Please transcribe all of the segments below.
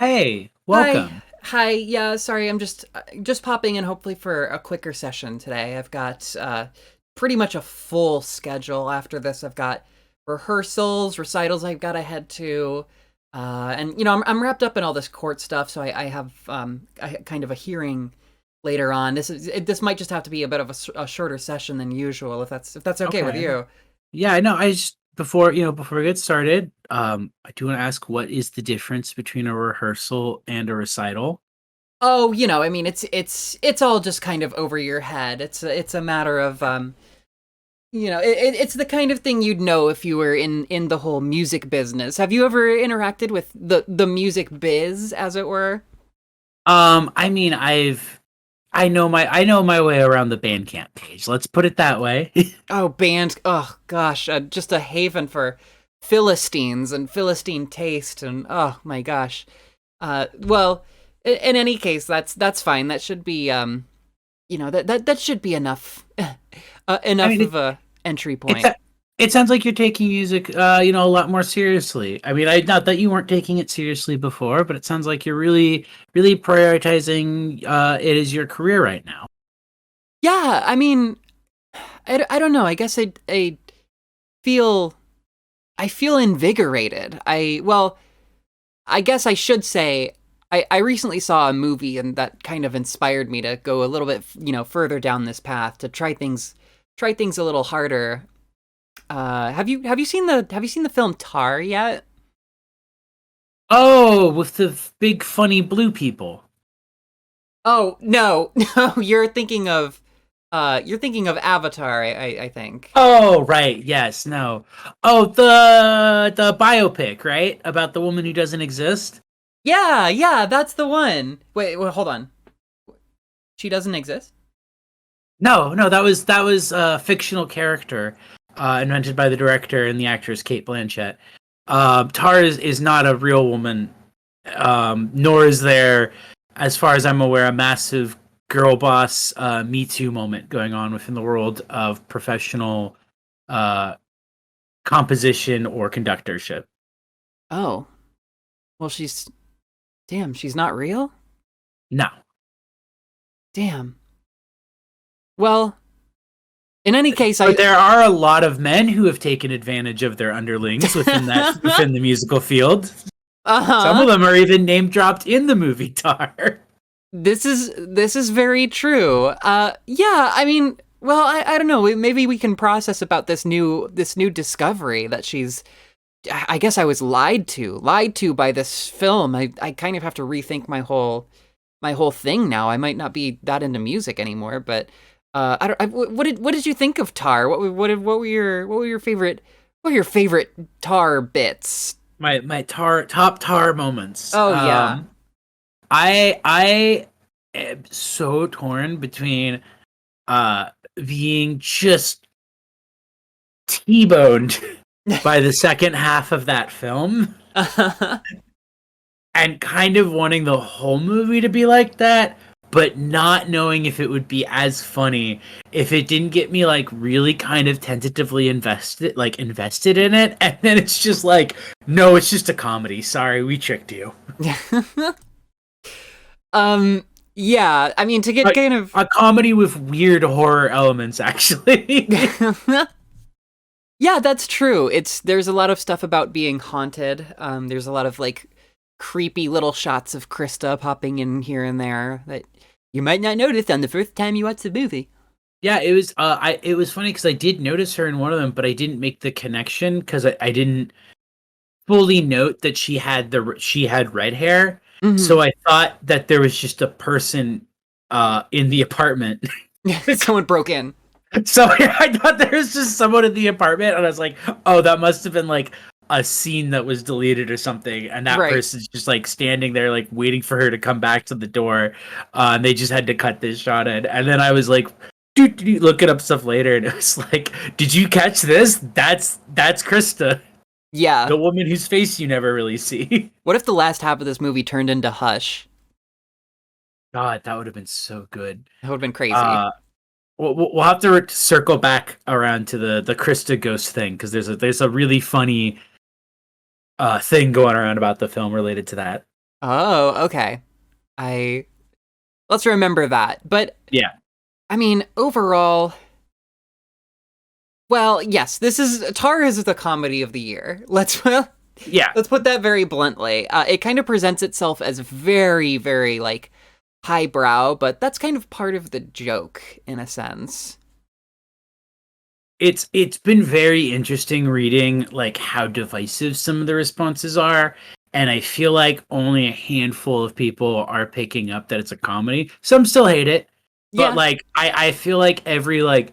Hey, Hi. welcome. Hi. Yeah, sorry. I'm just popping in hopefully for a quicker session today. I've got pretty much a full schedule after this. I've got rehearsals, recitals I've got to head to. And I'm wrapped up in all this court stuff, so I have kind of a hearing later on. This might just have to be a bit of a shorter session than usual if that's okay with Okay. you. Yeah, I know. I just before we get started, I do want to ask what is the difference between a rehearsal and a recital? Oh, I mean, it's all just kind of over your head. It's a matter of it's the kind of thing you'd know if you were in the whole music business. Have you ever interacted with the music biz, as it were? I mean, I know my way around the Bandcamp page. Let's put it that way. Oh, bands. Oh gosh, just a haven for Philistines and Philistine taste, and oh my gosh. Well, in any case, that's fine. That should be that should be enough, I enough mean, of a entry it's point. it sounds like you're taking music, a lot more seriously. I mean, I not that you weren't taking it seriously before, but it sounds like you're really prioritizing it as your career right now. Yeah, I mean, I don't know. I guess I feel I feel invigorated. I guess I should say I recently saw a movie and that kind of inspired me to go a little bit, further down this path to try things a little harder. Have you seen the film Tar yet? Oh, with the big funny blue people. Oh no, no, you're thinking of Avatar. I think. Oh, right. Yes. No. Oh, the biopic, right? About the woman who doesn't exist. Yeah, yeah, that's the one. Wait, hold on. She doesn't exist. No, no, that was a fictional character invented by the director and the actress Kate Blanchett. Tar is not a real woman, nor is there, as far as I'm aware, a massive girl boss Me Too moment going on within the world of professional uh, composition or conductorship. Oh, well, she's not real? No. Damn. Well, in any case, But there are a lot of men who have taken advantage of their underlings within the musical field. Some of uh-huh. them are even name dropped in the movie Tar. This is very true. Yeah, I mean, well, I don't know. Maybe we can process about this new discovery that she's. I guess I was lied to by this film. I kind of have to rethink my whole thing now. I might not be that into music anymore, but I don't. What did you think of Tar? What were your favorite Tar bits? My top Tar moments. Oh yeah. I am so torn between uh being just T-boned by the second half of that film and kind of wanting the whole movie to be like that, but not knowing if it would be as funny if it didn't get me like really kind of tentatively invested in it, and then it's just like, no, it's just a comedy. Sorry, we tricked you. um. Yeah. I mean, to get Like kind of. a comedy with weird horror elements, actually. Yeah, that's true. There's a lot of stuff about being haunted. There's a lot of like creepy little shots of Krista popping in here and there that you might not notice on the first time you watch the movie. Yeah, it was funny because I did notice her in one of them, but I didn't make the connection because I didn't fully note that she had red hair. Hmm. So I thought that there was just a person in the apartment. Someone broke in. So I thought there was just someone in the apartment, and I was like, oh, that must have been like a scene that was deleted or something, and that Right. person's just like standing there, like waiting for her to come back to the door, and they just had to cut this shot in. And then I was like, dude, looking up stuff later, and it was like, did you catch this? That's Krista, Yeah. the woman whose face you never really see. What if the last half of this movie turned into Hush? God, that would have been so good. That would have been crazy. Uh, we'll have to circle back around to the Krista ghost thing because there's a really funny thing going around about the film related to that. Oh, okay. I Let's remember that. But Yeah. I mean, overall, well, yes, this is Tar is the comedy of the year. Yeah. Let's put that very bluntly. It kind of presents itself as very, very like highbrow, but that's kind of part of the joke in a sense. It's been very interesting reading like how divisive some of the responses are, and I feel like only a handful of people are picking up that it's a comedy. Some still hate it, but Yeah, like I feel like every like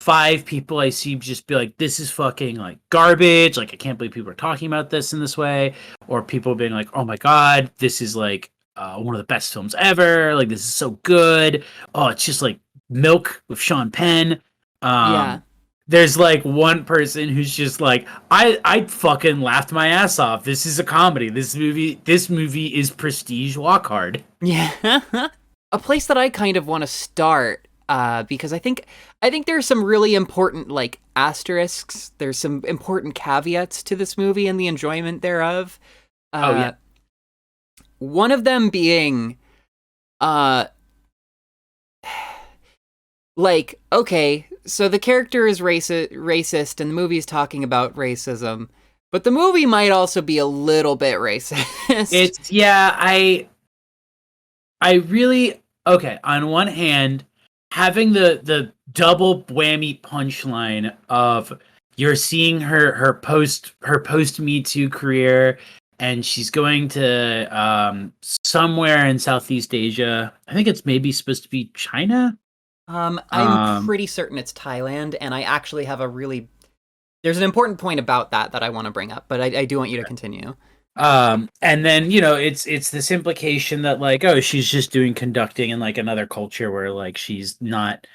five people I see just be like, this is fucking like garbage. Like, I can't believe people are talking about this in this way. Or people being like, oh my God, this is like one of the best films ever. Like, this is so good. Oh, it's just like milk with Sean Penn. yeah. There's like one person who's just like, I fucking laughed my ass off. This is a comedy. This movie is prestige walk hard. Yeah. A place that I kind of want to start, because I think there's some really important like asterisks. There's some important caveats to this movie and the enjoyment thereof. Oh yeah. Uh, One of them being, uh, like, okay, so the character is racist, and the movie's talking about racism, but the movie might also be a little bit racist. It's yeah, I really okay. On one hand, having the double whammy punchline of you're seeing her post Me Too career, and she's going to somewhere in Southeast Asia. I think it's maybe supposed to be China. I'm Um, pretty certain it's Thailand, and I actually have a really there's an important point about that I want to bring up, but I do want you to continue. and then it's this implication that like, oh, she's just doing conducting in like another culture where like she's not,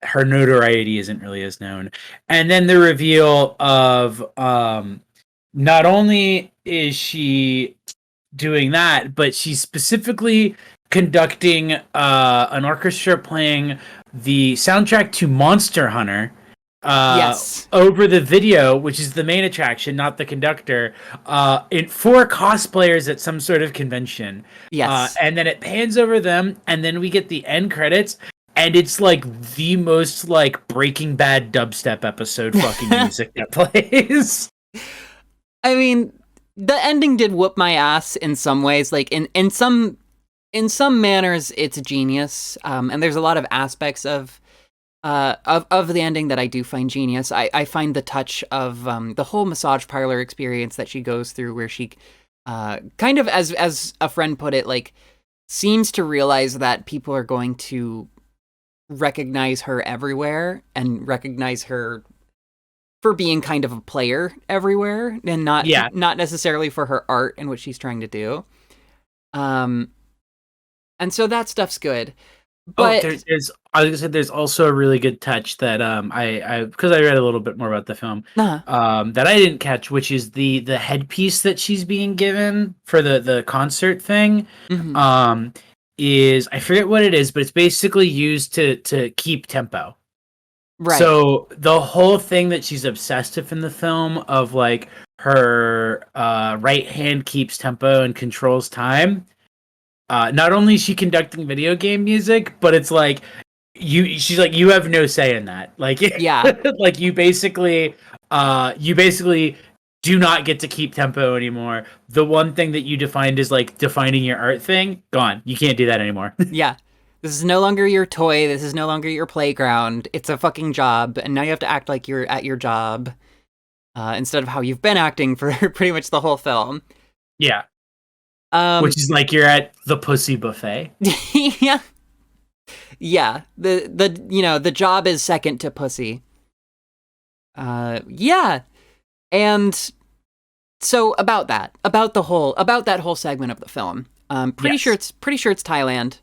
her notoriety isn't really as known. And then the reveal of not only is she doing that, but she's specifically conducting an orchestra playing the soundtrack to Monster Hunter Yes. over the video, which is the main attraction, not the conductor, in for cosplayers at some sort of convention. Yes. And then it pans over them, and then we get the end credits, and it's like the most like Breaking Bad dubstep episode fucking music that plays. I mean, the ending did whoop my ass in some ways. Like in some manners, it's genius. And there's a lot of aspects of the ending that I do find genius. I find the touch of the whole massage parlor experience that she goes through, where she kind of, as a friend put it, like seems to realize that people are going to recognize her everywhere and recognize her for being kind of a player everywhere, and not Yeah. not necessarily for her art and what she's trying to do. Um, and so that stuff's good. Oh, But there's I was gonna say there's also a really good touch that I because I read a little bit more about the film nah, that I didn't catch, which is the headpiece that she's being given for the concert thing. mhm, Um, is I forget what it is, but it's basically used to keep tempo. right. So the whole thing that she's obsessed with in the film of like her right hand keeps tempo and controls time. Not only is she conducting video game music, but it's like she's like, you have no say in that. Like Yeah. like you basically do not get to keep tempo anymore. The one thing that you defined as like defining your art thing, gone. You can't do that anymore. Yeah. This is no longer your toy. This is no longer your playground. It's a fucking job. And now you have to act like you're at your job instead of how you've been acting for pretty much the whole film. Yeah. Um, Which is like you're at the pussy buffet. yeah. Yeah. The job is second to pussy. Yeah. And so about that whole segment of the film. Pretty sure Yes. it's Thailand.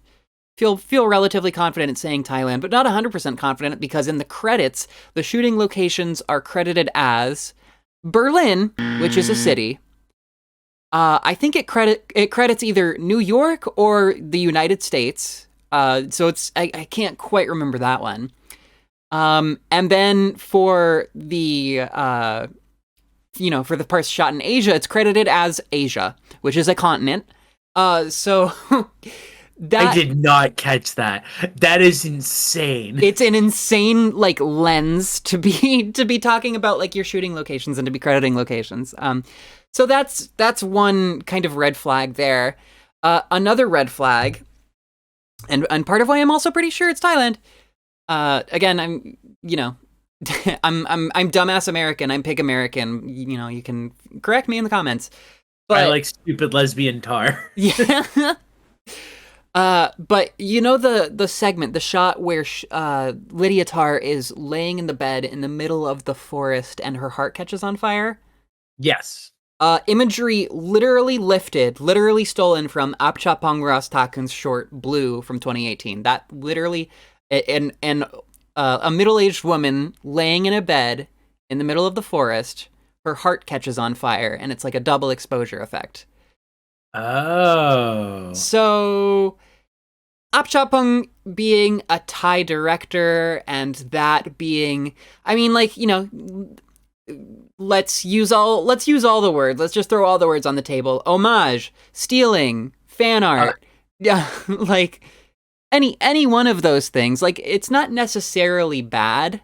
Feel relatively confident in saying Thailand, but not 100% confident because in the credits, the shooting locations are credited as Berlin, which is a city. I think it credits either New York or the United States. So I can't quite remember that one. And then for the for the parts shot in Asia, it's credited as Asia, which is a continent. So I that did not catch that. That is insane. it's an insane like lens to be to be talking about like your shooting locations and to be crediting locations. So that's one kind of red flag there. Another red flag, and part of why I'm also pretty sure it's Thailand. Again, I'm you know I'm dumbass American. I'm pig American. You know, you can correct me in the comments. I But like stupid lesbian tar. yeah. But you know the segment, the shot where Lydia Tarr is laying in the bed in the middle of the forest and her heart catches on fire? Yes. Imagery literally lifted, literally stolen from Apchapong Takun's short Blue from 2018. That literally, and a middle-aged woman laying in a bed in the middle of the forest, her heart catches on fire, and it's like a double exposure effect. Oh. So Apchapong being a Thai director and that being, I mean, like, you know, let's use all the words. Let's just throw all the words on the table. Homage, stealing, fan art. Yeah, like any one of those things. Like it's not necessarily bad,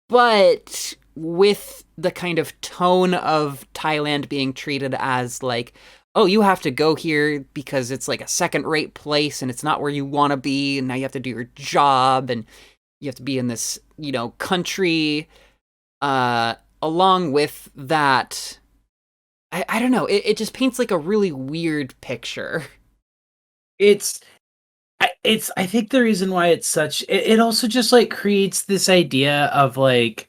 but with the kind of tone of Thailand being treated as like, oh, you have to go here because it's like a second-rate place and it's not where you want to be, and now you have to do your job and you have to be in this, you know, country. Along with that, I don't know. It just paints like a really weird picture. It's I think the reason why it's such it also just like creates this idea of like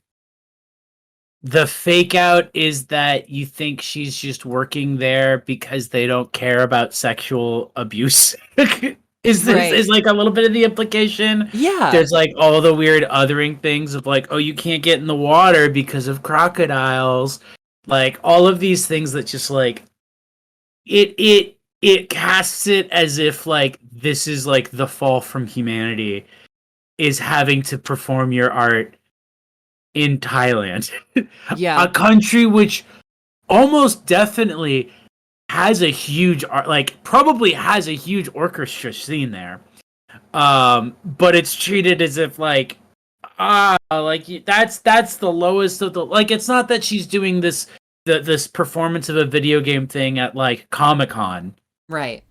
the fake out is that you think she's just working there because they don't care about sexual abuse. Is this Right. is like a little bit of the implication? Yeah. There's like all the weird othering things of like, oh, you can't get in the water because of crocodiles. Like all of these things that just like it casts it as if like this is like the fall from humanity is having to perform your art in Thailand, a Yeah. country which almost definitely has a huge art, like probably has a huge orchestra scene there. But it's treated as if like like that's the lowest of the like. It's not that she's doing this performance of a video game thing at like Comic-Con. Right.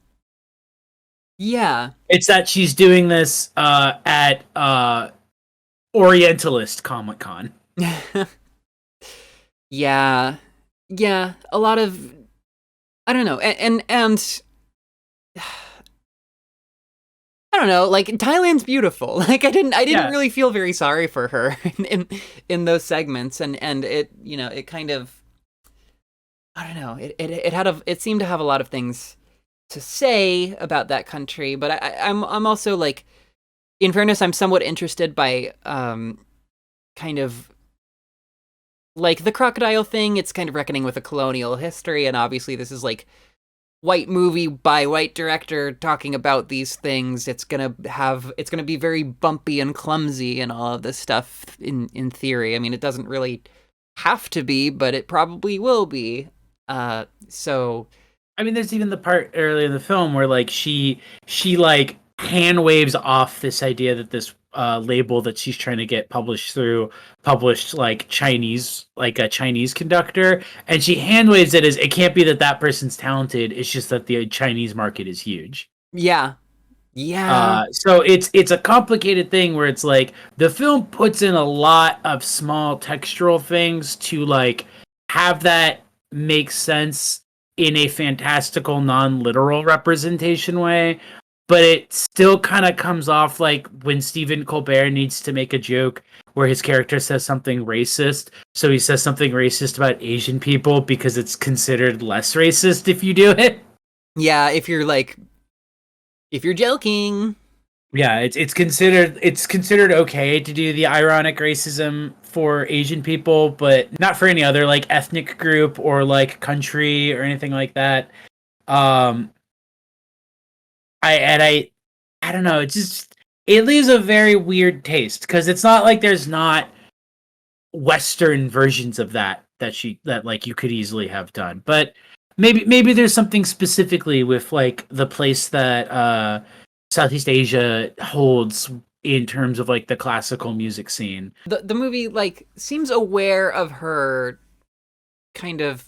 Yeah. It's that she's doing this at Orientalist Comic-Con. Yeah. Yeah. A lot of I don't know. And I don't know, like Thailand's beautiful. Like I didn't Yeah. really feel very sorry for her in those segments and it, you know, it kind of I don't know. It seemed to have a lot of things to say about that country, but I'm also like in fairness I'm somewhat interested by kind of like the crocodile thing. It's kind of reckoning with a colonial history, and obviously this is like white movie by white director talking about these things. It's gonna be very bumpy and clumsy and all of this stuff in theory. I mean, it doesn't really have to be, but it probably will be. So I mean, there's even the part early in the film where like she like hand waves off this idea that this label that she's trying to get published like Chinese, like a Chinese conductor, and she hand waves it as it can't be that that person's talented. It's just that the Chinese market is huge. yeah, yeah, So it's a complicated thing where it's like the film puts in a lot of small textural things to like have that make sense in a fantastical non-literal representation way, but it still kind of comes off like when Stephen Colbert needs to make a joke where his character says something racist, so he says something racist about Asian people because it's considered less racist if you do it. yeah. If you're joking, Yeah, it's considered okay to do the ironic racism for Asian people, but not for any other like ethnic group or like country or anything like that. Um, I don't know. It leaves a very weird taste because it's not like there's not Western versions of that like you could easily have done, but maybe there's something specifically with like the place that Southeast Asia holds in terms of like the classical music scene. The movie like seems aware of her kind of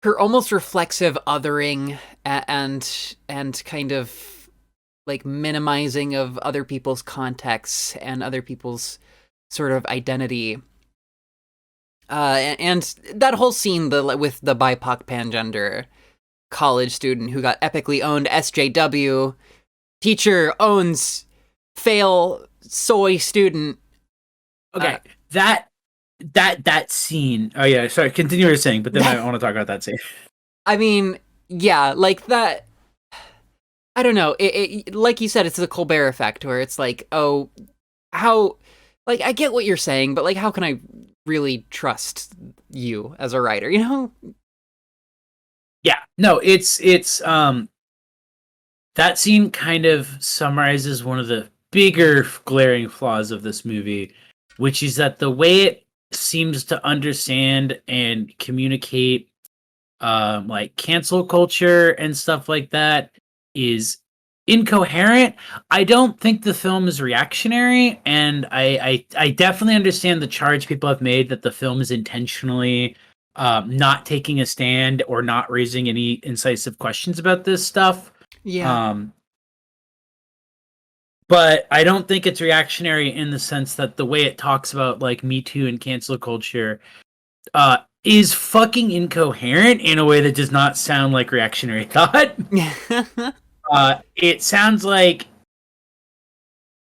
her almost reflexive othering and kind of like minimizing of other people's contexts and other people's sort of identity. And that whole scene with the BIPOC pangender college student who got epically owned SJW, teacher owns fail soy student. Okay, that scene. Oh yeah, sorry. Continue what you're saying, but then I want to talk about that scene. I mean, yeah, like that. I don't know. It like you said, it's the Colbert effect, where it's like, oh, how, like I get what you're saying, but like, how can I really trust you as a writer? You know? Yeah, no, it's that scene kind of summarizes one of the bigger glaring flaws of this movie, which is that the way it seems to understand and communicate like cancel culture and stuff like that is incoherent. I don't think the film is reactionary, and I definitely understand the charge people have made that the film is intentionally not taking a stand or not raising any incisive questions about this stuff. Yeah. But I don't think it's reactionary in the sense that the way it talks about like Me Too and cancel culture is fucking incoherent in a way that does not sound like reactionary thought. It sounds like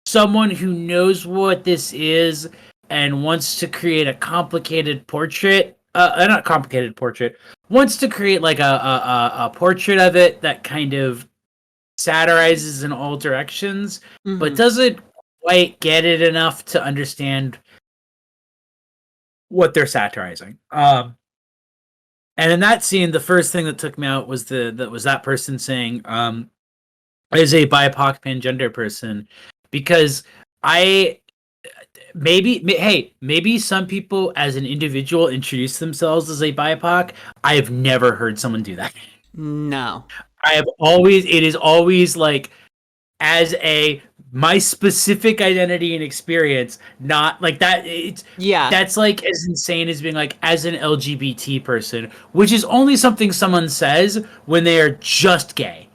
someone who knows what this is and wants to create a complicated portrait. Not complicated portrait. Wants to create like a portrait of it that kind of satirizes in all directions, but doesn't quite get it enough to understand what they're satirizing. And in that scene, the first thing that took me out was that person saying, as a BIPOC pangender person, because maybe some people as an individual introduce themselves as a BIPOC. I have never heard someone do that. No. It is always like as my specific identity and experience, not like that. That's like as insane as being like as an LGBT person, which is only something someone says when they are just gay.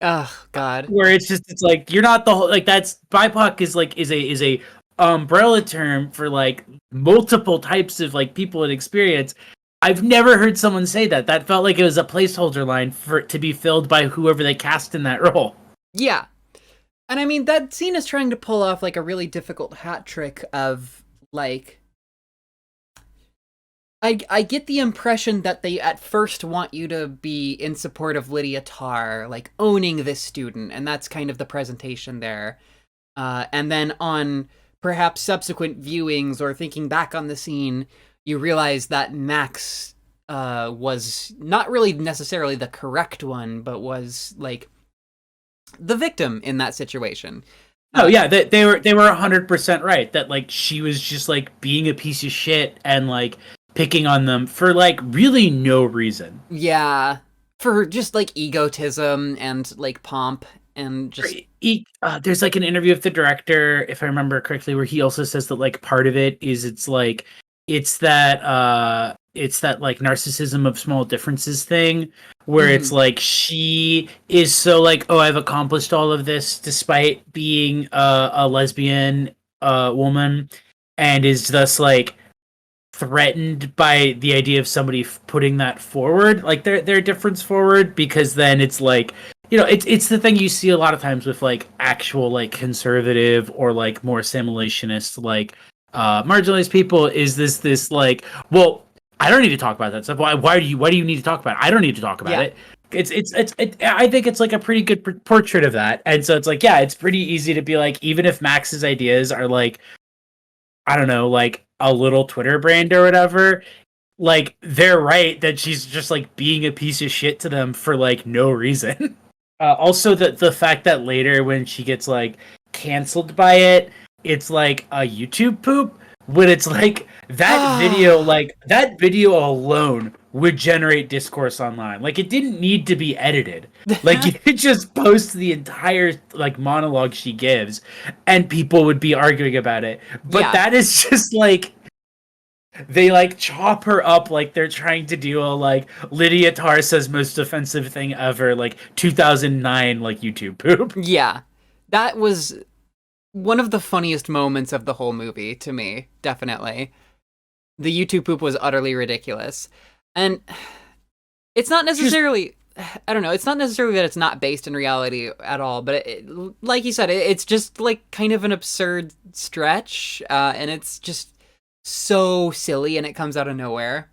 Oh God. Where it's like you're not the whole, like that's BIPOC is a umbrella term for like multiple types of like people and experience. I've never heard someone say that. That felt like it was a placeholder line for it to be filled by whoever they cast in that role. Yeah. And I mean, that scene is trying to pull off like a really difficult hat trick of like, I get the impression that they at first want you to be in support of Lydia Tarr, like owning this student. And that's kind of the presentation there. And then on perhaps subsequent viewings or thinking back on the scene, you realize that Max was not really necessarily the correct one, but was like the victim in that situation. Oh yeah, they were 100% right that like she was just like being a piece of shit and like picking on them for like really no reason. Yeah, for just like egotism and like pomp and just. There's like an interview with the director, if I remember correctly, where he also says that like part of it is it's that like narcissism of small differences thing where it's like she is so like, oh, I've accomplished all of this despite being a lesbian woman, and is thus like threatened by the idea of somebody putting that forward, like their difference forward, because then it's like, you know, it's the thing you see a lot of times with like actual like conservative or like more assimilationist like marginalized people, is this like, well, I don't need to talk about that stuff. Why do you need to talk about it? I don't need to talk about it. I think it's like a pretty good portrait of that. And so it's like, yeah, it's pretty easy to be like, even if Max's ideas are like, I don't know, like a little Twitter brand or whatever, like they're right that she's just like being a piece of shit to them for like no reason. Also the fact that later when she gets like canceled by it, it's like a YouTube poop, when it's like that video alone would generate discourse online. Like it didn't need to be edited. Like you could just post the entire like monologue she gives and people would be arguing about it. But Yeah. that is just like they like chop her up like they're trying to do a like Lydia Tarr says most offensive thing ever, like 2009 like YouTube poop. Yeah. That was one of the funniest moments of the whole movie to me, definitely. The YouTube poop was utterly ridiculous. And it's not necessarily I don't know, it's not necessarily that it's not based in reality at all, but like you said, it's just like kind of an absurd stretch, and it's just so silly and it comes out of nowhere.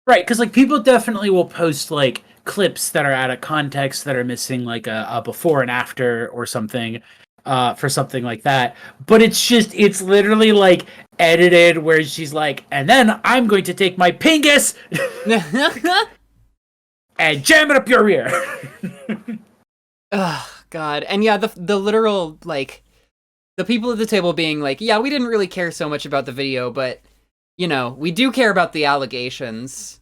Right, because like people definitely will post like clips that are out of context that are missing like a before and after or something, for something like that. But it's literally like edited where she's like, and then I'm going to take my pingus and jam it up your ear. Oh God. And yeah, the literal like the people at the table being like, yeah, we didn't really care so much about the video, but you know, we do care about the allegations.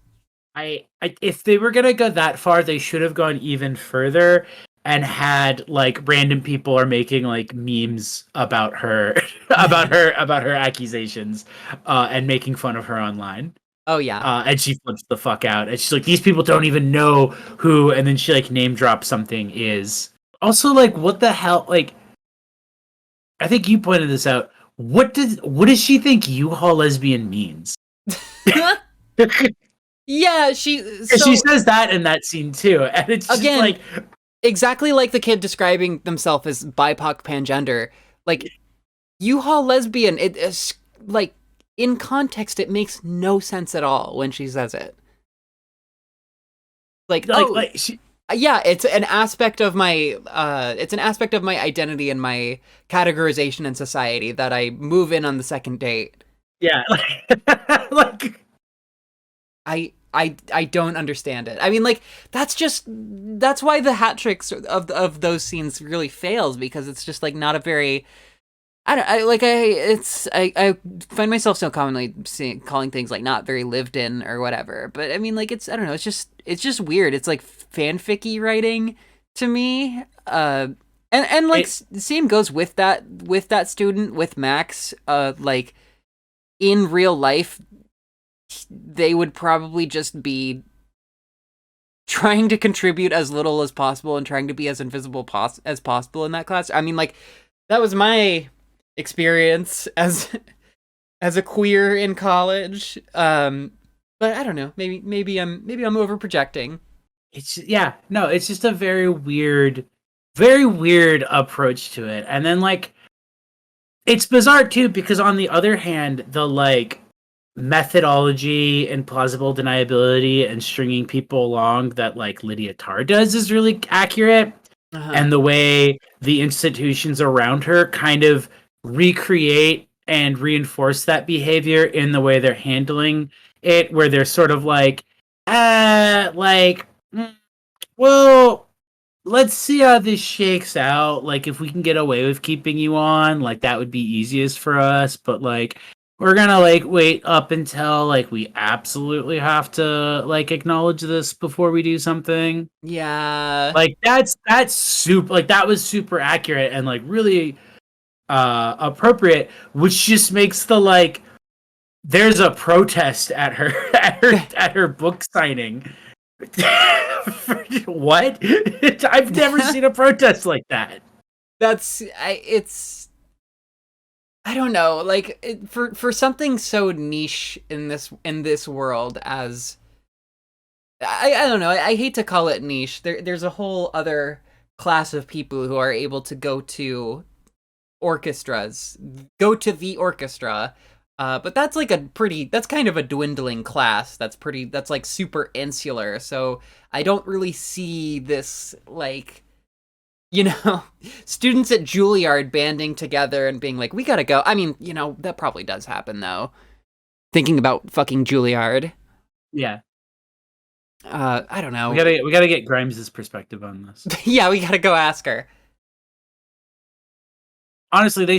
If they were gonna go that far, they should have gone even further and had like random people are making like memes about her, about her accusations, and making fun of her online. Oh yeah. And she flips the fuck out, and she's like, "These people don't even know who," and then she like name drops something is also like, what the hell? Like, I think you pointed this out. What does she think U-Haul lesbian means? Yeah, She says that in that scene too, and it's just again, like exactly like the kid describing themselves as BIPOC pangender. Like U-Haul lesbian, it is like in context it makes no sense at all when she says it. Yeah, it's an aspect of my identity and my categorization in society that I move in on the second date. yeah, like I don't understand it. I mean, like that's why the hat tricks of those scenes really fails, because it's just like not a very I find myself so commonly calling things like not very lived in or whatever. But I mean, like I don't know. It's just weird. It's like fanficky writing to me. And like same goes with that student with Max. Like in real life, they would probably just be trying to contribute as little as possible and trying to be as invisible as possible in that class. I mean, like that was my experience as a queer in college. But I don't know. Maybe I'm over projecting. it's no, it's just a very weird approach to it. And then like it's bizarre too because on the other hand, the like methodology and plausible deniability and stringing people along that like Lydia Tarr does is really accurate. And the way the institutions around her kind of recreate and reinforce that behavior in the way they're handling it, where they're sort of like, like, well, let's see how this shakes out. Like, if we can get away with keeping you on, like, that would be easiest for us. But, like, we're gonna, like, wait up until, like, we absolutely have to, like, acknowledge this before we do something. Yeah. Like, that's super, like, that was super accurate and, like, really appropriate, which just makes the, like, there's a protest at her, at her book signing. What? I've never seen a protest like that. It's I don't know, like for something so niche in this world as I don't know, I hate to call it niche. There's a whole other class of people who are able to go to the orchestra. But that's like that's kind of a dwindling class. That's like super insular. So I don't really see this like, students at Juilliard banding together and being like, we gotta go. I mean, that probably does happen though. Thinking about fucking Juilliard. Yeah. I don't know. We gotta get Grimes' perspective on this. Yeah, we gotta go ask her. Honestly, they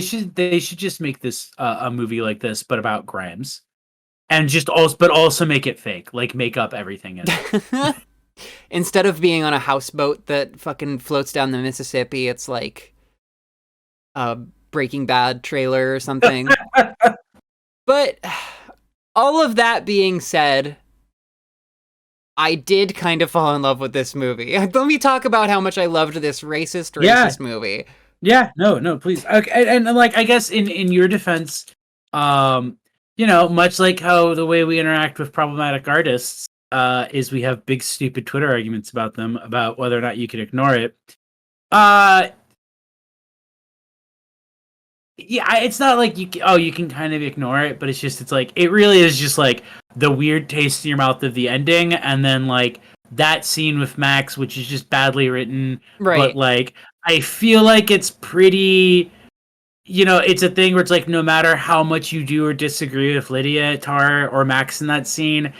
should just make this a movie like this, but about Grimes, and but also make it fake, like make up everything in it. Instead of being on a houseboat that fucking floats down the Mississippi, it's like a Breaking Bad trailer or something. But all of that being said, I did kind of fall in love with this movie. Let me talk about how much I loved this racist movie. Yeah, no, please. Okay, and like I guess in your defense, much like how the way we interact with problematic artists, is we have big stupid Twitter arguments about them about whether or not you can ignore it. Yeah, it's not like you can kind of ignore it, but it's like it really is just like the weird taste in your mouth of the ending, and then like that scene with Max, which is just badly written. Right. But like I feel like it's pretty. It's a thing where it's like no matter how much you do or disagree with Lydia, Tar, or Max in that scene,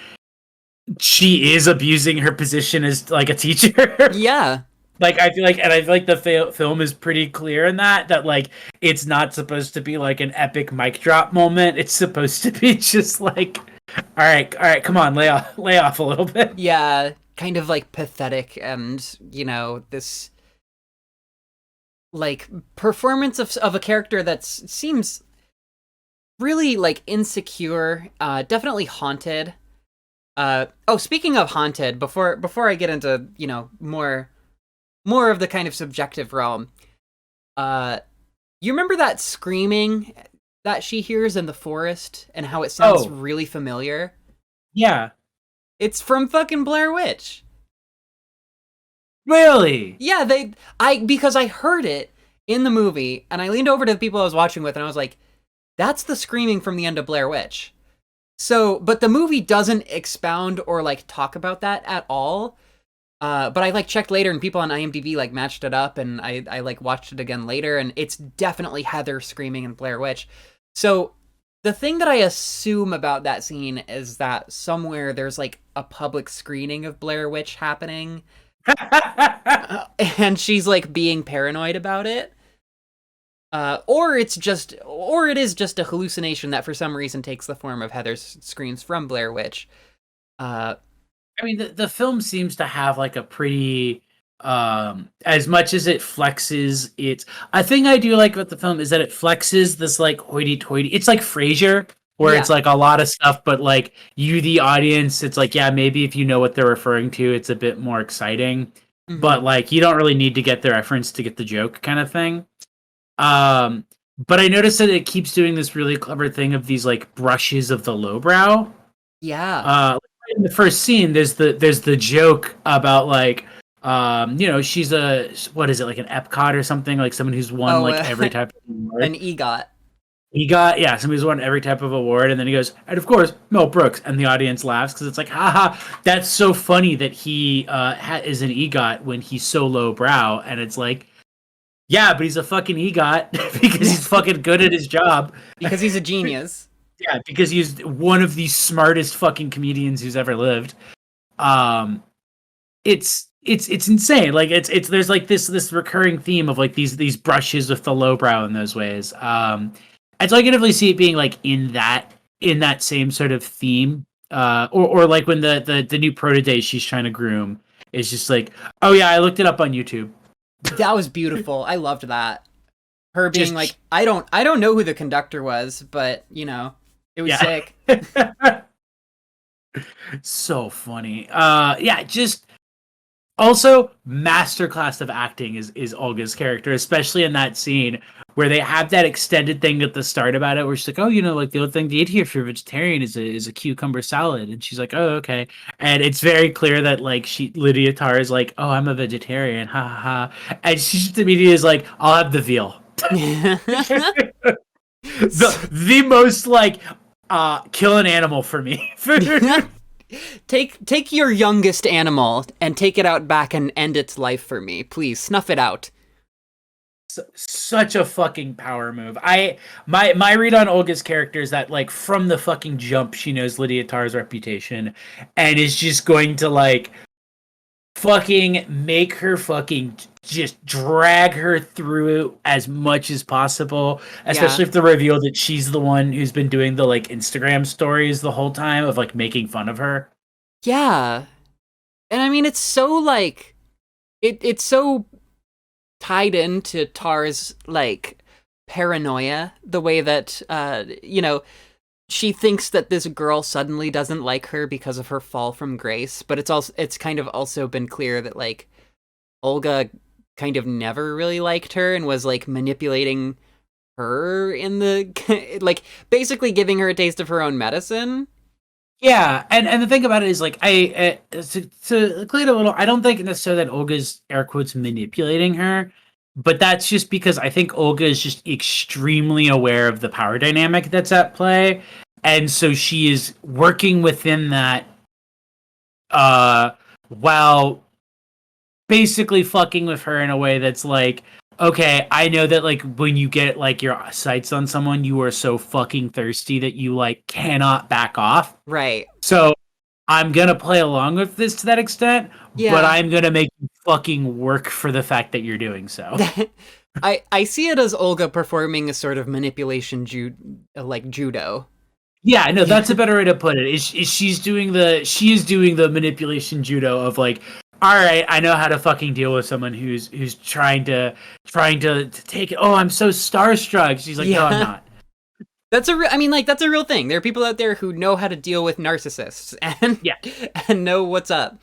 she is abusing her position as like a teacher. Yeah. Like I feel like the film is pretty clear in that like it's not supposed to be like an epic mic drop moment. It's supposed to be just like, all right, come on, lay off a little bit. Yeah, kind of like pathetic, and this like performance of a character that seems really like insecure, definitely haunted. Speaking of haunted, before I get into more of the kind of subjective realm. You remember that screaming that she hears in the forest and how it sounds really familiar? Yeah. It's from fucking Blair Witch. Really? Yeah, because I heard it in the movie and I leaned over to the people I was watching with and I was like, that's the screaming from the end of Blair Witch. So, but the movie doesn't expound or like talk about that at all. But I like checked later and people on IMDb like matched it up and I like watched it again later and it's definitely Heather screaming in Blair Witch. So the thing that I assume about that scene is that somewhere there's like a public screening of Blair Witch happening. And she's like being paranoid about it. Or it is just a hallucination that for some reason takes the form of Heather's screams from Blair Witch. I mean, the film seems to have like a pretty, as much as it flexes a thing I do like about the film is that it flexes this like hoity-toity. It's like Frasier, where it's like a lot of stuff, but like you, the audience, it's like, yeah, maybe if you know what they're referring to, it's a bit more exciting. Mm-hmm. But like you don't really need to get the reference to get the joke kind of thing. But I noticed that it keeps doing this really clever thing of these like brushes of the lowbrow. Yeah. In the first scene, there's the joke about like, she's what is it, like an Epcot or something, like someone who's won every type of award. An EGOT. EGOT, yeah, somebody's won every type of award, and then he goes, and of course, Mel Brooks, and the audience laughs because it's like, haha, that's so funny that he is an EGOT when he's so lowbrow, and it's like, yeah, but he's a fucking EGOT because he's fucking good at his job. Because he's a genius. Yeah, because he's one of the smartest fucking comedians who's ever lived. It's insane. Like it's there's like this recurring theme of like these brushes with the lowbrow in those ways. And so I can definitely see it being like in that same sort of theme. Or like when the new protege she's trying to groom is just like, oh yeah, I looked it up on YouTube. That was beautiful. I loved that. Her being like, I don't know who the conductor was, but it was sick. So funny. Just also masterclass of acting is Olga's character, especially in that scene where they have that extended thing at the start about it, where she's like, oh, like the only thing to eat here if you're vegetarian is a cucumber salad, and she's like, oh, okay, and it's very clear that like Lydia Tarr is like, oh, I'm a vegetarian, ha ha ha, and she just immediately is like, I'll have the veal. the most like kill an animal for me. Take your youngest animal and take it out back and end its life for me, please. Snuff it out. Such a fucking power move. My read on Olga's character is that like from the fucking jump she knows Lydia Tarr's reputation and is just going to like fucking make her fucking just drag her through as much as possible, Yeah. especially if the reveal that she's the one who's been doing the like Instagram stories the whole time of like making fun of her. Yeah. And I mean, it's so like it's so tied into Tar's like paranoia, the way that she thinks that this girl suddenly doesn't like her because of her fall from grace, but it's kind of also been clear that like Olga kind of never really liked her and was like manipulating her in the like basically giving her a taste of her own medicine. Yeah, and the thing about it is like to clear it a little, I don't think necessarily that Olga's air quotes manipulating her, but that's just because I think Olga is just extremely aware of the power dynamic that's at play, and so she is working within that uh while basically fucking with her in a way that's like, okay, I know that like when you get like your sights on someone, you are so fucking thirsty that you like cannot back off. Right. So I'm gonna play along with this to that extent, but Yeah. I'm gonna make you fucking work for the fact that you're doing so. I see it as Olga performing a sort of manipulation like judo. Yeah, no, that's a better way to put it. Is she is doing the manipulation judo of like, all right, I know how to fucking deal with someone who's trying to take it. Oh, I'm so starstruck. She's like, no, I'm Yeah. not. I mean, like that's a real thing. There are people out there who know how to deal with narcissists and Yeah, and know what's up.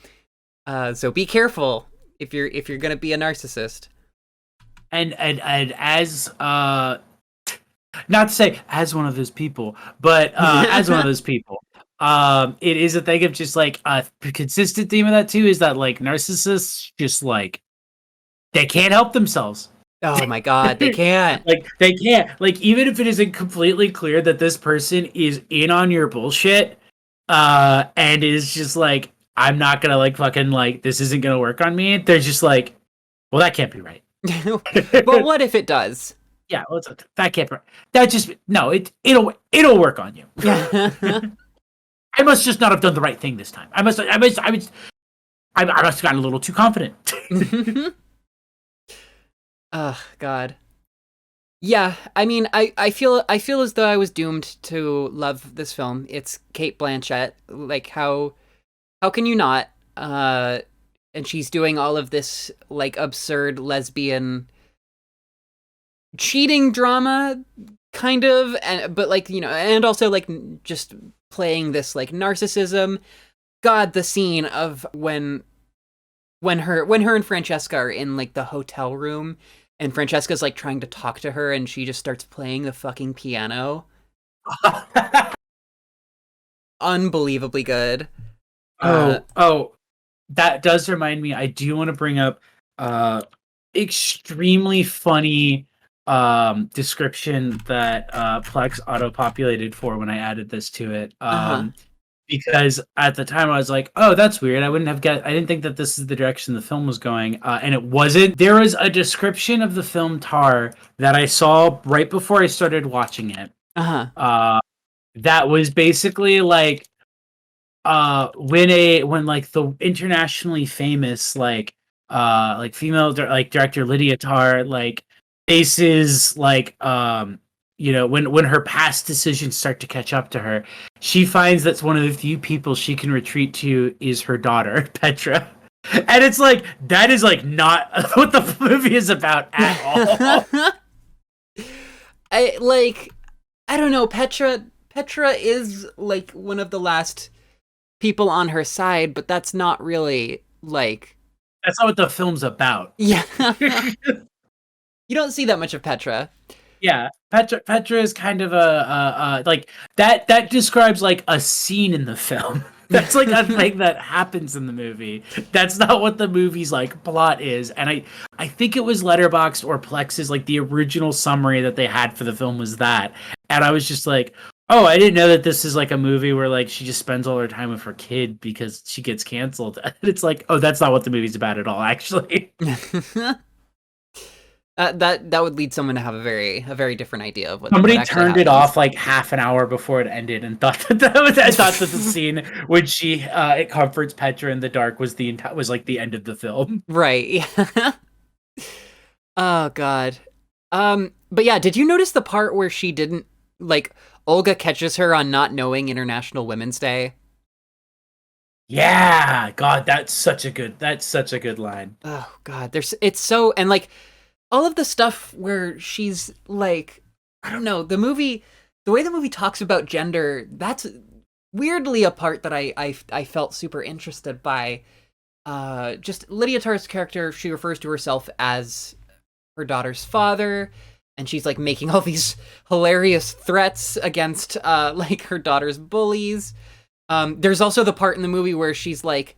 So be careful if you're gonna be a narcissist. and as not to say as one of those people, but as one of those people, it is a thing of just like a consistent theme of that too is that like narcissists just like they can't help themselves. Oh my god, they can't. Like they can't, like, even if it isn't completely clear that this person is in on your bullshit, and is just like, I'm not gonna like fucking like this isn't gonna work on me. They're just like, well, that can't be right. But what if it does? Yeah, well, that can't be right. That just no, it'll work on you. I must just not have done the right thing this time. I must have gotten a little too confident. Oh god. Yeah, I mean, I feel as though I was doomed to love this film. It's Kate Blanchett. Like how can you not? And she's doing all of this like absurd lesbian cheating drama kind of, and but like, and also like just playing this like narcissism. God, the scene of when her and Francesca are in like the hotel room and Francesca's like trying to talk to her and she just starts playing the fucking piano. Unbelievably good. Oh, that does remind me. I do want to bring up extremely funny description that Plex auto populated for when I added this to it. Uh-huh. Because at the time I was like, oh, that's weird. I didn't think that this is the direction the film was going. And it wasn't. There was a description of the film Tar that I saw right before I started watching it. Uh-huh. That was basically like when like the internationally famous like female like director Lydia Tarr like faces like when her past decisions start to catch up to her, she finds that's one of the few people she can retreat to is her daughter Petra. And it's like that is like not what the movie is about at all. I don't know, Petra is like one of the last people on her side, but that's not really like That's not what the film's about. yeah. You don't see that much of Petra. Yeah, Petra is kind of a like that describes like a scene in the film. That's like a thing that happens in the movie. That's not what the movie's like plot is. And I think it was Letterboxd or Plex's like the original summary that they had for the film was that. And I was just like, oh, I didn't know that this is like a movie where like she just spends all her time with her kid because she gets canceled. And it's like, oh, that's not what the movie's about at all, actually. That would lead someone to have a very different idea of what Somebody actually turned it happens. off like half an hour before it ended and thought I thought that the scene when she it comforts Petra in the dark was like the end of the film. Right. Yeah. Oh God. But yeah, did you notice the part where she didn't like Olga catches her on not knowing International Women's Day? Yeah, God, that's such a good line. Oh God, it's so and like all of the stuff where she's like I don't know, the way the movie talks about gender, that's weirdly a part that I felt super interested by. Just Lydia Tarr's character, she refers to herself as her daughter's father, and she's like making all these hilarious threats against like her daughter's bullies. There's also the part in the movie where she's like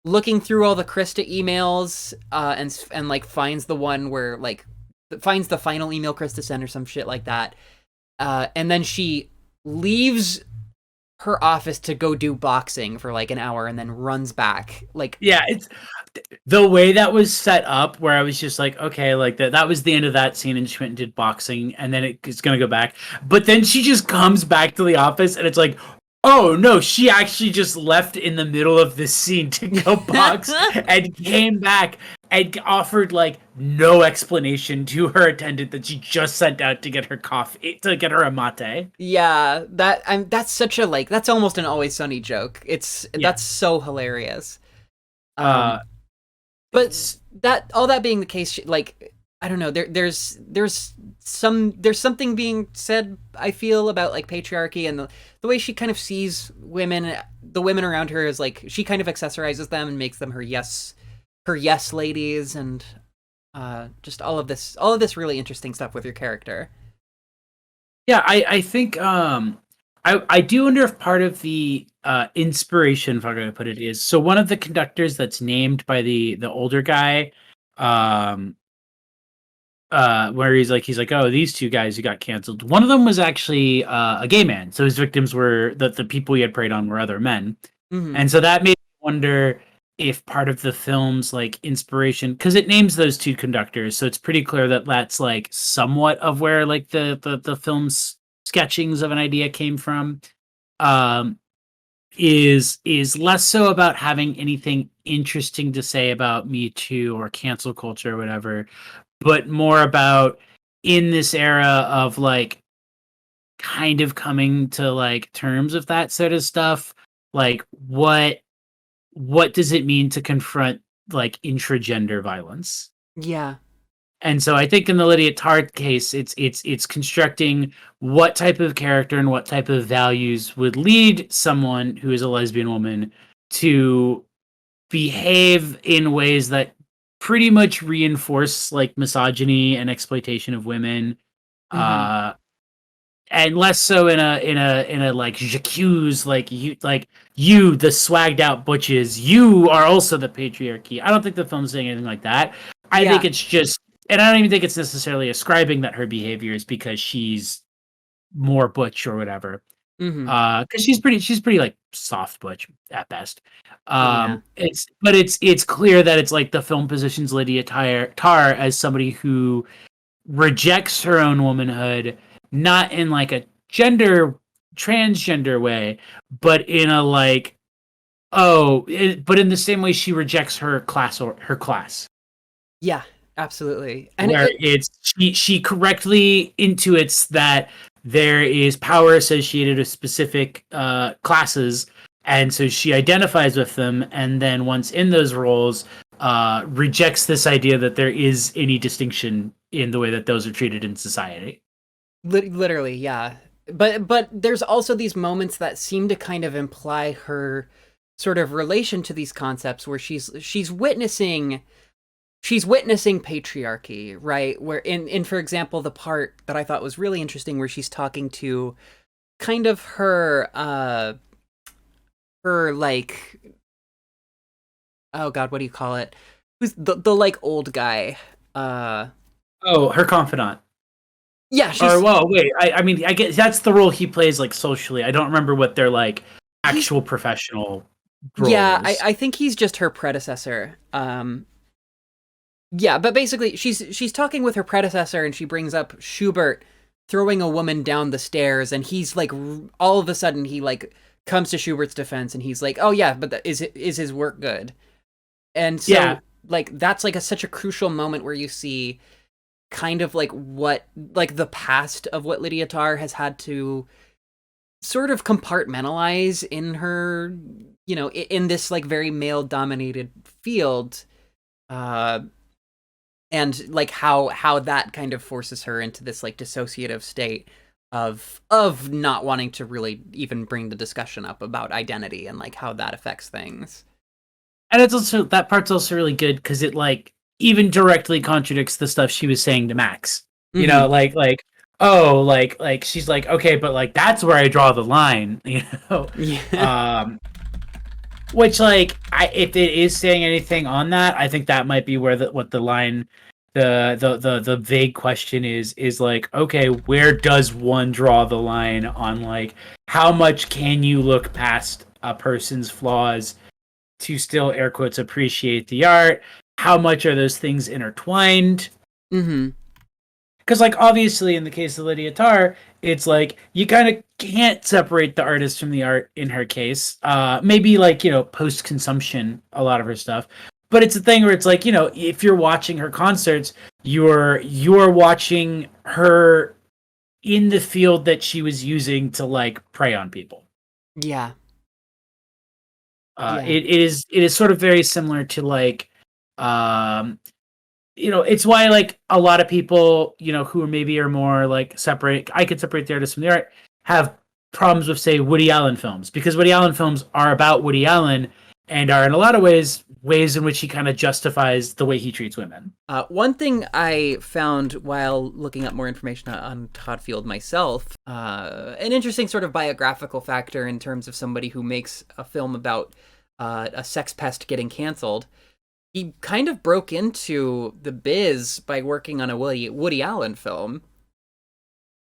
looking through all the Krista emails and like finds the one where like finds the final email Krista sent or some shit like that. And then she leaves her office to go do boxing for like an hour and then runs back. Like Yeah, it's the way that was set up where I was just like, okay, like that was the end of that scene and she went and did boxing and then it's gonna go back. But then she just comes back to the office and it's like, oh no, she actually just left in the middle of this scene to go box and came back and offered like no explanation to her attendant that she just sent out to get her coffee to get her a mate. yeah, that's such a like that's almost an Always Sunny joke. Yeah. That's so hilarious. Uh But it's that all that being the case, like I don't know, there's something being said. I feel about like patriarchy and the way she kind of sees women, the women around her is like she kind of accessorizes them and makes them her yes ladies, and just all of this really interesting stuff with your character. Yeah, I think I do wonder if part of the inspiration, if I'm gonna put it, is so one of the conductors that's named by the older guy, um where he's like, oh, these two guys who got canceled. One of them was actually a gay man, so his victims were the people he had preyed on were other men, Hmm. and so that made me wonder if part of the film's like inspiration, because it names those two conductors, so it's pretty clear that that's like somewhat of where like the film's sketchings of an idea came from. Um, is less so about having anything interesting to say about Me Too or cancel culture or whatever, but more about in this era of like kind of coming to like terms with that sort of stuff, like what does it mean to confront like intragender violence? Yeah, And so I think in the Lydia Tartt case, it's constructing what type of character and what type of values would lead someone who is a lesbian woman to behave in ways that pretty much reinforce like misogyny and exploitation of women, hmm, uh, and less so in a like j'accuse like you the swagged out butches, you are also the patriarchy. I don't think the film's saying anything like that. I think yeah, it's just, and I don't even think it's necessarily ascribing that her behavior is because she's more butch or whatever. hmm, Because she's pretty like soft butch at best. yeah, It's clear that it's like the film positions Lydia Tar as somebody who rejects her own womanhood, not in like a gender transgender way, but in a like but in the same way she rejects her class or her class, yeah, absolutely, and where it's she correctly intuits that there is power associated with specific classes, and so she identifies with them, and then once in those roles rejects this idea that there is any distinction in the way that those are treated in society. literally, yeah. But there's also these moments that seem to kind of imply her sort of relation to these concepts where she's witnessing patriarchy, right? Where in for example the part that I thought was really interesting where she's talking to kind of her like oh god, what do you call it? Who's the like old guy? Uh Oh, her confidant. yeah, Or she's well, wait. I mean, I guess that's the role he plays like socially. I don't remember what their like he's actual professional role yeah, is. I think he's just her predecessor. Yeah, but basically she's talking with her predecessor and she brings up Schubert throwing a woman down the stairs, and he's like all of a sudden he like comes to Schubert's defense and he's like, "Oh yeah, but is his work good?" And Yeah, so like that's like such a crucial moment where you see kind of like what like the past of what Lydia Tarr has had to sort of compartmentalize in her, you know, in this like very male dominated field. Uh and like how that kind of forces her into this like dissociative state of not wanting to really even bring the discussion up about identity and like how that affects things. and it's also that part's also really good because it like even directly contradicts the stuff she was saying to Max. You Mm-hmm. know, like oh, like she's like, okay, but like that's where I draw the line. You know, Yeah. um, which like if it is saying anything on that, I think that might be where what the line. The vague question is like, okay, where does one draw the line on like how much can you look past a person's flaws to still air quotes appreciate the art? How much are those things intertwined? Mm-hmm. Because like obviously in the case of Lydia Tarr, it's like you kind of can't separate the artist from the art in her case. Maybe like, you know, post consumption a lot of her stuff, but it's a thing where it's like, you know, if you're watching her concerts, you're watching her in the field that she was using to like prey on people. Yeah. uh Yeah. it, it is sort of very similar to like um you know, it's why like a lot of people, you know, who are maybe are more like separate, I could separate the artist from the art, have problems with say Woody Allen films, because Woody Allen films are about Woody Allen and are in a lot of ways in which he kind of justifies the way he treats women. One thing I found while looking up more information on Todd Field myself, an interesting sort of biographical factor in terms of somebody who makes a film about a sex pest getting canceled. He kind of broke into the biz by working on a Woody Allen film.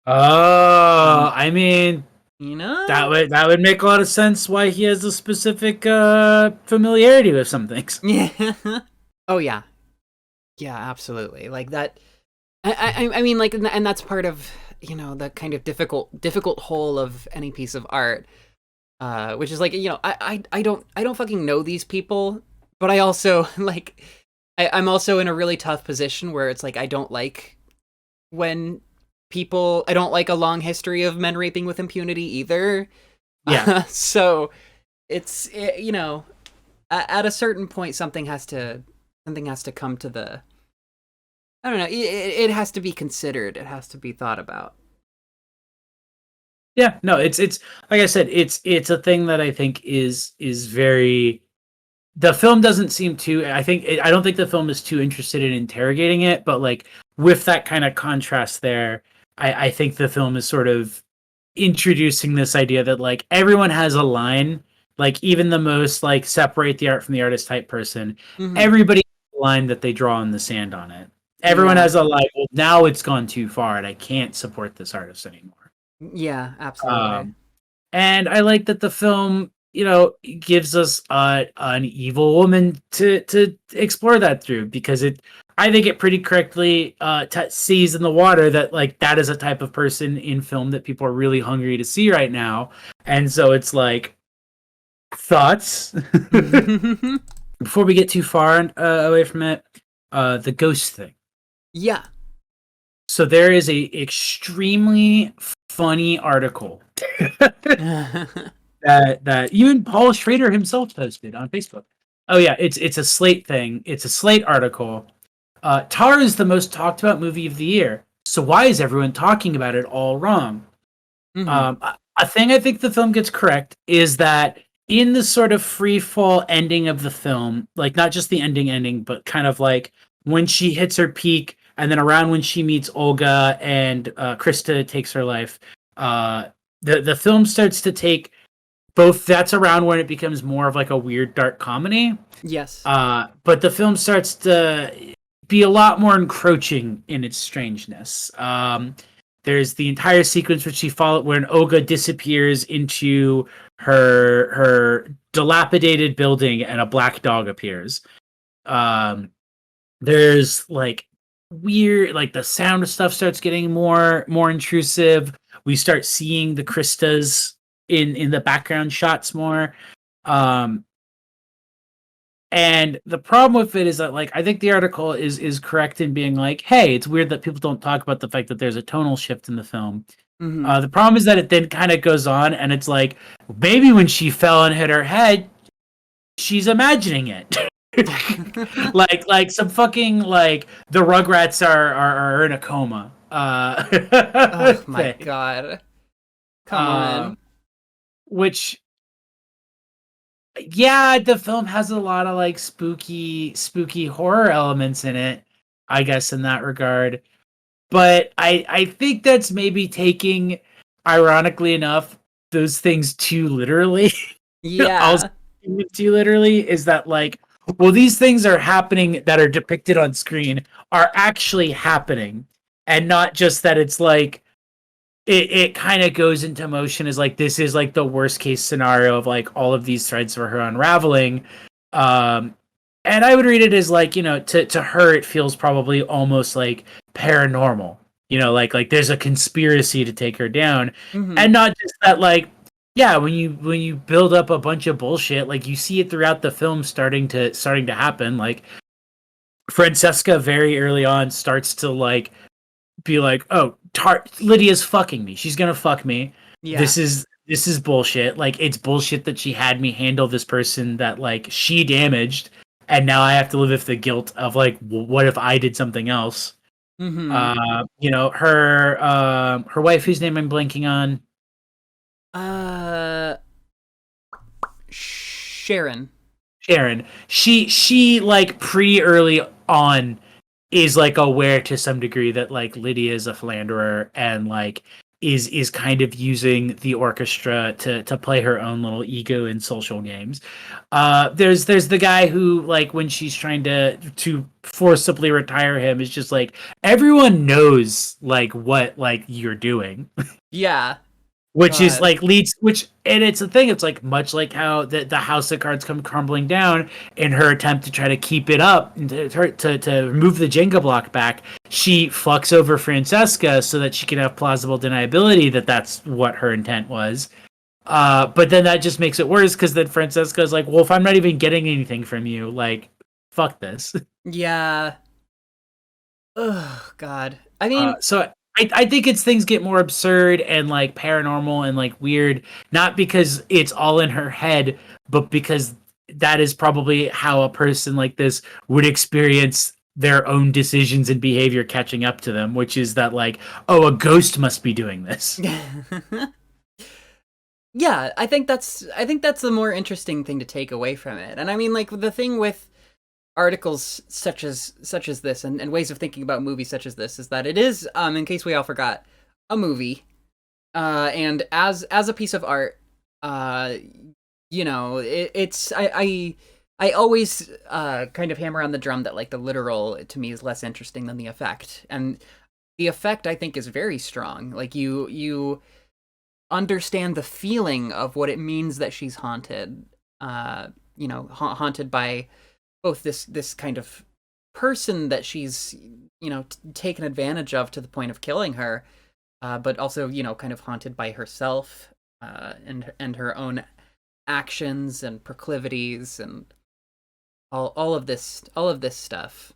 Oh, Y- I mean, You know? that would make a lot of sense why he has a specific familiarity with some things. Yeah. Oh yeah. Yeah, absolutely. Like that. I mean, like, and that's part of you know the kind of difficult whole of any piece of art, which is like you know I don't fucking know these people, but I also like I'm also in a really tough position where it's like I don't like when people I don't like a long history of men raping with impunity either. Yeah. So you know at a certain point something has to come to the I don't know. It has to be considered. It has to be thought about. Yeah, no, it's like I said, it's a thing that I think is very. The film doesn't seem to. I don't think the film is too interested in interrogating it, but like with that kind of contrast there, I think the film is sort of introducing this idea that like everyone has a line, like even the most like separate the art from the artist type person, Hmm. everybody has a line that they draw in the sand on it. Everyone Yeah. has a line. Well, now it's gone too far, and I can't support this artist anymore. Yeah. Absolutely. Um, and I like that the film, you know, gives us an evil woman to explore that through, because it, I think it pretty correctly sees in the water that like that is a type of person in film that people are really hungry to see right now, and so it's like thoughts before we get too far away from it, the ghost thing. Yeah. So there is a extremely funny article that even Paul Schrader himself posted on Facebook. Oh yeah, it's a Slate thing. It's a Slate article. Tar is the most talked about movie of the year. So why is everyone talking about it all wrong? Hmm. A thing I think the film gets correct is that in the sort of free fall ending of the film, like not just the ending, but kind of like when she hits her peak, and then around when she meets Olga and Krista takes her life, uh, the film starts to take both. That's around when it becomes more of like a weird dark comedy, Yes. but the film starts to be a lot more encroaching in its strangeness. There's the entire sequence which she followed when Olga disappears into her dilapidated building and a black dog appears. Um, There's like weird, like the sound stuff starts getting more intrusive. We start seeing the Kristas in the background shots more. Um, and the problem with it is that, like, I think the article is correct in being like, hey, it's weird that people don't talk about the fact that there's a tonal shift in the film. Hmm. The problem is that it then kind of goes on, and it's like maybe when she fell and hit her head, she's imagining it. like some fucking like the Rugrats are in a coma. Oh my Thing. god. Come Um, on. which yeah, the film has a lot of like spooky horror elements in it, I guess in that regard. But I think that's maybe taking, ironically enough, those things too literally. I'll say Yeah. it too literally is that like, well, these things are happening that are depicted on screen are actually happening, and not just that it's like it kind of goes into motion as like this is like the worst case scenario of like all of these threads for her unraveling. Um, and I would read it as like, to her it feels probably almost like paranormal. Like there's a conspiracy to take her down, Hmm. and not just that like yeah, when you build up a bunch of bullshit, like you see it throughout the film starting to happen. Like Francesca very early on starts to like be like, "Oh, Lydia's fucking me. She's gonna fuck me. Yeah. This is bullshit. Like it's bullshit that she had me handle this person that like she damaged, and now I have to live with the guilt of like, what if I did something else?" Hmm. Her wife, whose name I'm blanking on, Uh, Sharon. Sharon. She like pretty early on is like aware to some degree that like Lydia is a philanderer and like is kind of using the orchestra to play her own little ego in social games. There's the guy who like when she's trying to forcibly retire him is just like everyone knows like what like you're doing, Yeah. which is God. like leads which and it's the thing, it's like much like how the house of cards come crumbling down in her attempt to try to keep it up and to move the Jenga block back. She fucks over Francesca so that she can have plausible deniability that that's what her intent was. But then that just makes it worse because then Francesca is like, well, if I'm not even getting anything from you, like fuck this. Yeah. Oh god. I mean, So I think it's things get more absurd and like paranormal and like weird, not because it's all in her head, but because that is probably how a person like this would experience their own decisions and behavior catching up to them, which is that like, oh, a ghost must be doing this. yeah, I think that's the more interesting thing to take away from it. And I mean, like the thing with articles such as this and ways of thinking about movies such as this is that it is, in case we all forgot, a movie, and as a piece of art, uh it's I always kind of hammer on the drum that like the literal to me is less interesting than the effect, and the effect I think is very strong. Like you understand the feeling of what it means that she's haunted, haunted by both this kind of person that she's taken advantage of to the point of killing her, but also kind of haunted by herself, and her own actions and proclivities and all of this stuff.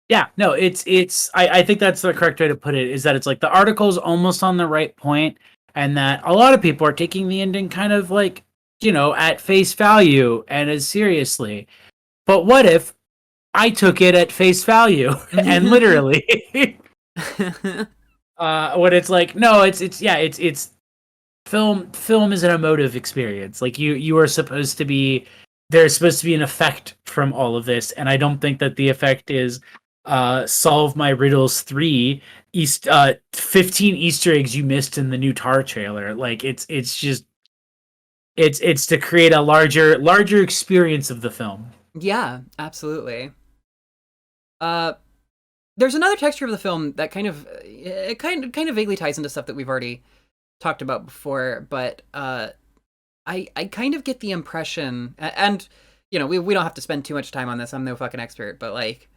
Yeah, no, I think that's the correct way to put it, is that it's like the article's almost on the right point, and that a lot of people are taking the ending kind of like, at face value and as seriously. But what if I took it at face value and literally? When it's like, no, it's film is an emotive experience. Like you are supposed to be, there's supposed to be an effect from all of this, and I don't think that the effect is solve my riddles 3 15 Easter eggs you missed in the new Tar trailer. Like it's just it's to create a larger experience of the film. Yeah, absolutely. uh there's another texture of the film that kind of vaguely ties into stuff that we've already talked about before, but I kind of get the impression, and we don't have to spend too much time on this. I'm no fucking expert, but like,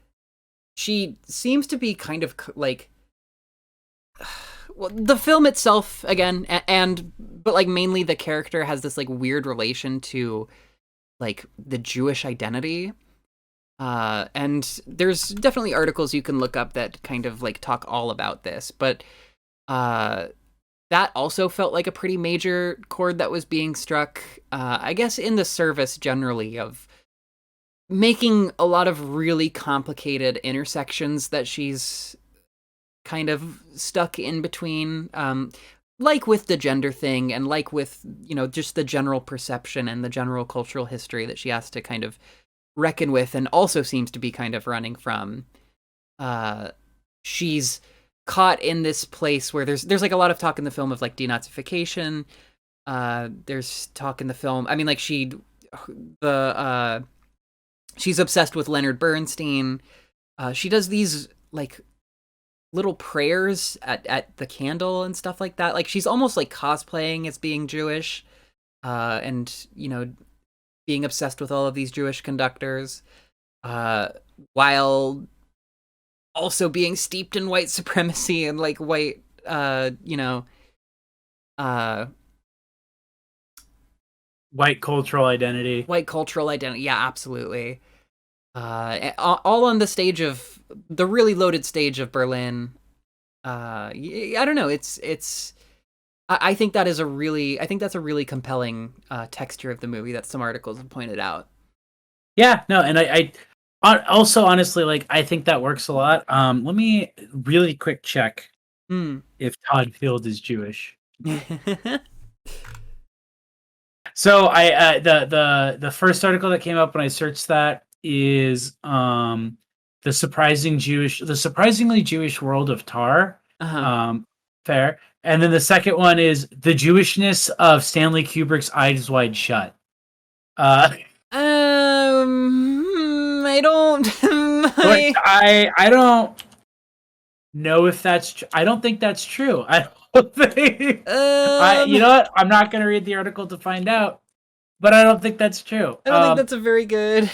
she seems to be kind of like, well, the film itself again, but like mainly the character has this like weird relation to like the Jewish identity. And there's definitely articles you can look up that kind of like talk all about this, but that also felt like a pretty major chord that was being struck, I guess, in the service generally of making a lot of really complicated intersections that she's kind of stuck in between, like with the gender thing and like with, just the general perception and the general cultural history that she has to kind of reckon with, and also seems to be kind of running from. She's caught in this place where there's like a lot of talk in the film of like denazification. There's talk in the film. I mean, like she's obsessed with Leonard Bernstein. She does these like little prayers at the candle and stuff like that. Like she's almost like cosplaying as being Jewish, and being obsessed with all of these Jewish conductors, while also being steeped in white supremacy and like white, white cultural identity. White cultural identity. Yeah, absolutely. All on the stage of the really loaded stage of Berlin. I don't know. It's. I think that's a really compelling texture of the movie that some articles have pointed out. Yeah, no, and I also honestly like I think that works a lot. Let me really quick check if Todd Field is Jewish. So I the first article that came up when I searched that is the surprisingly Jewish world of Tar. Fair. And then the second one is the Jewishness of Stanley Kubrick's Eyes Wide Shut. I don't. I don't know if that's. I don't think that's true. I don't think. You know what? I'm not going to read the article to find out, but I don't think that's true. I don't think that's a very good.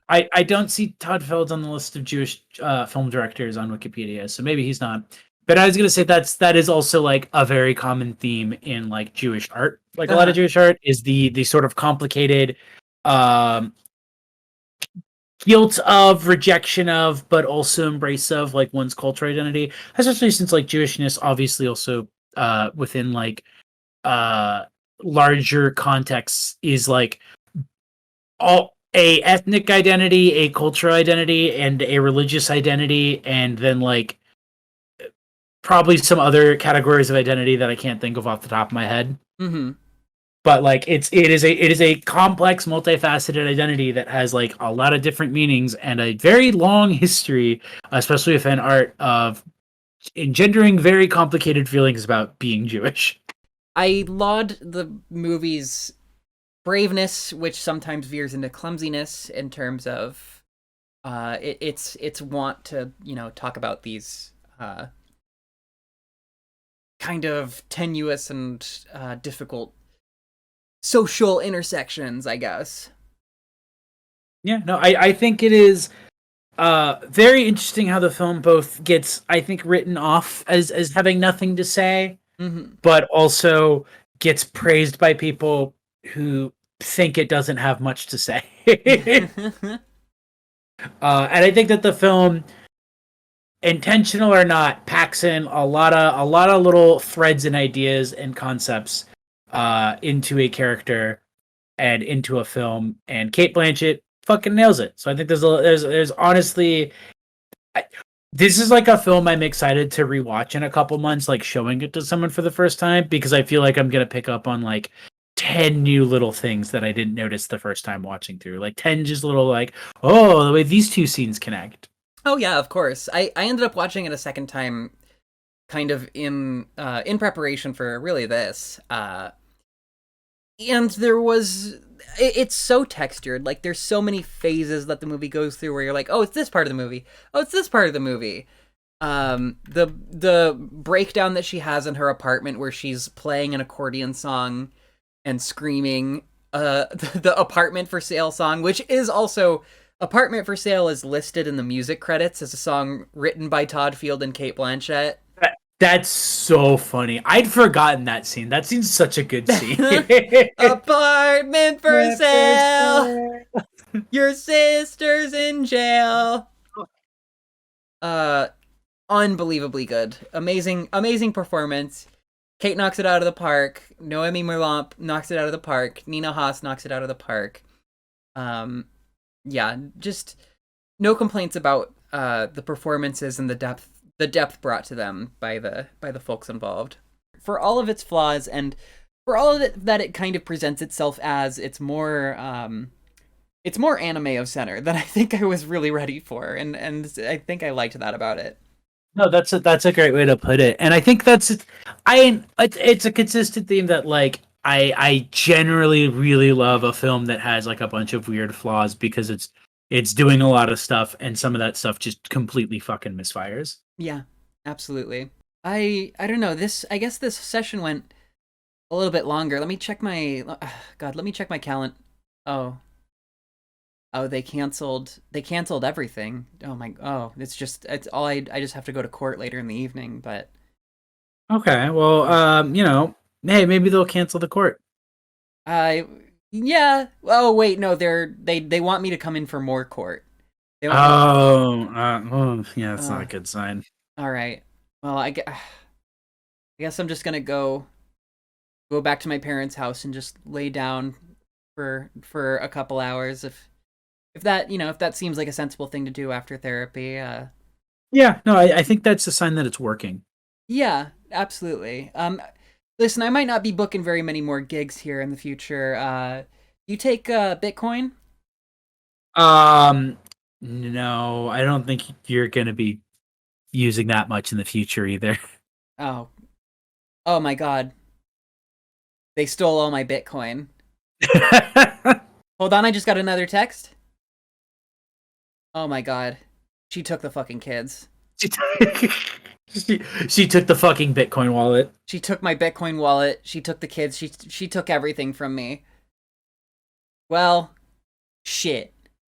I don't see Todd Field on the list of Jewish film directors on Wikipedia, so maybe he's not. But I was gonna say that is also like a very common theme in like Jewish art. Like a lot of Jewish art is the sort of complicated guilt of, rejection of, but also embrace of like one's cultural identity. Especially since like Jewishness obviously also within like larger contexts is like all a ethnic identity, a cultural identity, and a religious identity, and then like probably some other categories of identity that I can't think of off the top of my head. Mm-hmm. But like it is a complex, multifaceted identity that has like a lot of different meanings and a very long history, especially within art, of engendering very complicated feelings about being Jewish. I laud the movie's braveness, which sometimes veers into clumsiness in terms of its want to talk about these kind of tenuous and difficult social intersections, I guess. Yeah, no, I think it is very interesting how the film both gets, I think, written off as having nothing to say, but also gets praised by people who think it doesn't have much to say. And I think that the film, intentional or not, packs in a lot of little threads and ideas and concepts into a character and into a film, and Cate Blanchett fucking nails it. So I think there's honestly, this is like a film I'm excited to rewatch in a couple months, like showing it to someone for the first time, because I feel like I'm gonna pick up on like 10 new little things that I didn't notice the first time watching through, like 10 just little like, oh, the way these two scenes connect. Oh yeah, of course. I ended up watching it a second time, kind of in preparation for really this, and there was, it's so textured. Like there's so many phases that the movie goes through where you're like, oh, it's this part of the movie. Oh, it's this part of the movie. The breakdown that she has in her apartment where she's playing an accordion song and screaming the apartment for sale song, which is also apartment for sale, is listed in the music credits as a song written by Todd Field and Kate Blanchett. That's so funny. I'd forgotten that scene. That scene's such a good scene. Apartment for sale. Your sister's in jail. Unbelievably good. Amazing performance. Kate knocks it out of the park. Noemi Merlant knocks it out of the park. Nina Haas knocks it out of the park. Yeah, just no complaints about the performances and the depth brought to them by the folks involved. For all of its flaws and for all of it that it kind of presents itself as, it's more anime of center than I think I was really ready for, and I think I liked that about it. No, that's a great way to put it, and I think it's a consistent theme that like I generally really love a film that has like a bunch of weird flaws because it's doing a lot of stuff and some of that stuff just completely fucking misfires. Yeah, absolutely. I don't know. I guess this session went a little bit longer. Let me check my God. Let me check my calendar. Oh, they canceled everything. It's all I just have to go to court later in the evening, but Okay, well, hey, maybe they'll cancel the court. I yeah. Oh wait, no, they want me to come in for more court. They want Yeah, that's not a good sign. all right. Well, I guess I'm just gonna go back to my parents' house and just lay down for a couple hours if that if that seems like a sensible thing to do after therapy. Yeah, no, I think that's a sign that it's working. Yeah, absolutely. Listen, I might not be booking very many more gigs here in the future. You take Bitcoin? No, I don't think you're gonna be using that much in the future either. Oh, oh my God! They stole all my Bitcoin. Hold on, I just got another text. Oh my God, she took the fucking kids. She took the fucking Bitcoin wallet. She took my Bitcoin wallet. She took the kids. She took everything from me. Well, shit.